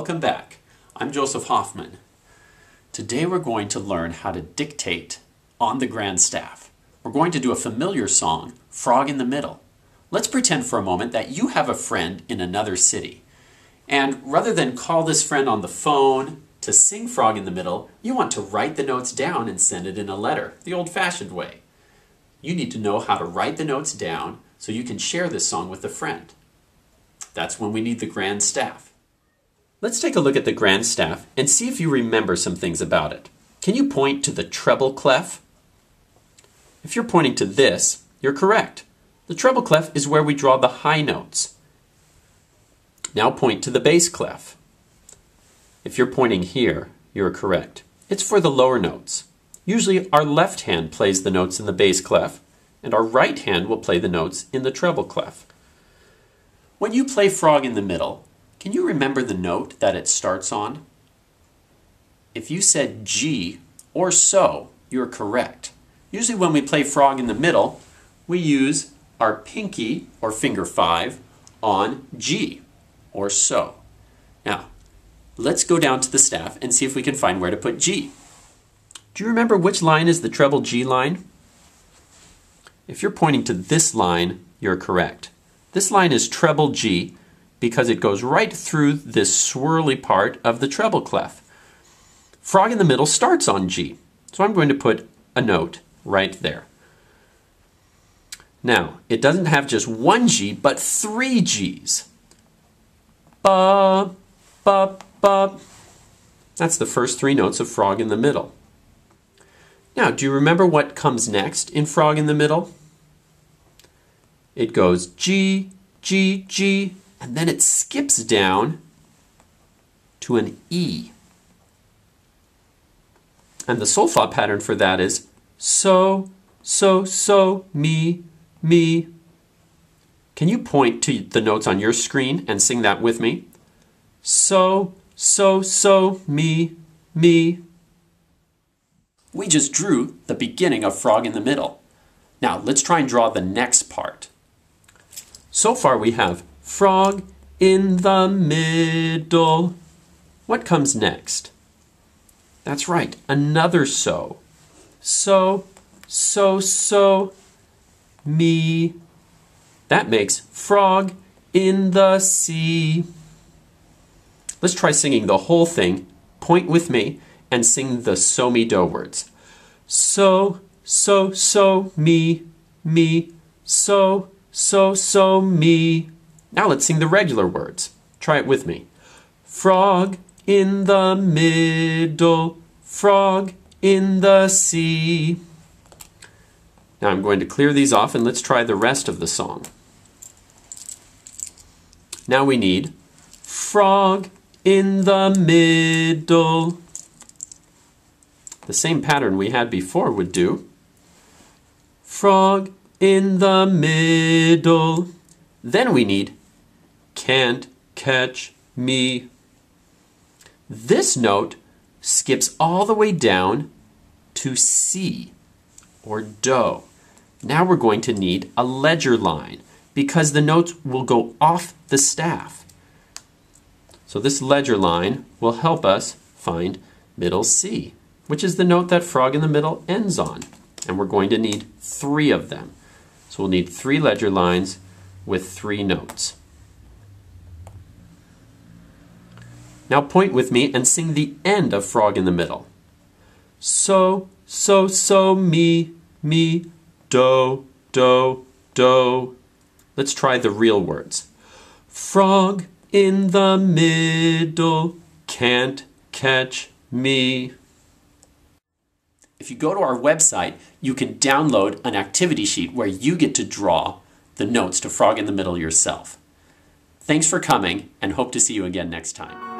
Welcome back. I'm Joseph Hoffman. Today we're going to learn how to dictate on the grand staff. We're going to do a familiar song, Frog in the Middle. Let's pretend for a moment that you have a friend in another city. And rather than call this friend on the phone to sing Frog in the Middle, you want to write the notes down and send it in a letter, the old-fashioned way. You need to know how to write the notes down so you can share this song with a friend. That's when we need the grand staff. Let's take a look at the grand staff and see if you remember some things about it. Can you point to the treble clef? If you're pointing to this, you're correct. The treble clef is where we draw the high notes. Now point to the bass clef. If you're pointing here, you're correct. It's for the lower notes. Usually our left hand plays the notes in the bass clef, and our right hand will play the notes in the treble clef. When you play Frog in the Middle, can you remember the note that it starts on? If you said G or so, you're correct. Usually when we play Frog in the Middle, we use our pinky or finger 5 on G or so. Now, let's go down to the staff and see if we can find where to put G. Do you remember which line is the treble G line? If you're pointing to this line, you're correct. This line is treble G because it goes right through this swirly part of the treble clef. Frog in the Middle starts on G, so I'm going to put a note right there. Now, it doesn't have just one G, but 3 Gs. Ba, ba, ba. That's the first 3 notes of Frog in the Middle. Now, do you remember what comes next in Frog in the Middle? It goes G, G, G, and then it skips down to an E. And the solfa pattern for that is so, so, so, me, me. Can you point to the notes on your screen and sing that with me? So, so, so, me, me. We just drew the beginning of Frog in the Middle. Now let's try and draw the next part. So far we have Frog in the middle. What comes next? That's right, another so. So, so, so, me. That makes Frog in the sea. Let's try singing the whole thing. Point with me and sing the so, me, do words. So, so, so, me, me, so, so, so, me. Now let's sing the regular words. Try it with me. Frog in the middle, frog in the sea. Now I'm going to clear these off and let's try the rest of the song. Now we need frog in the middle. The same pattern we had before would do. Frog in the middle. Then we need can't catch me. This note skips all the way down to C or do. Now we're going to need a ledger line because the notes will go off the staff. So this ledger line will help us find middle C, which is the note that Frog in the Middle ends on. And we're going to need 3 of them. So we'll need 3 ledger lines with 3 notes. Now point with me and sing the end of Frog in the Middle. So, so, so, me, me, do, do, do. Let's try the real words. Frog in the middle, can't catch me. If you go to our website, you can download an activity sheet where you get to draw the notes to Frog in the Middle yourself. Thanks for coming and hope to see you again next time.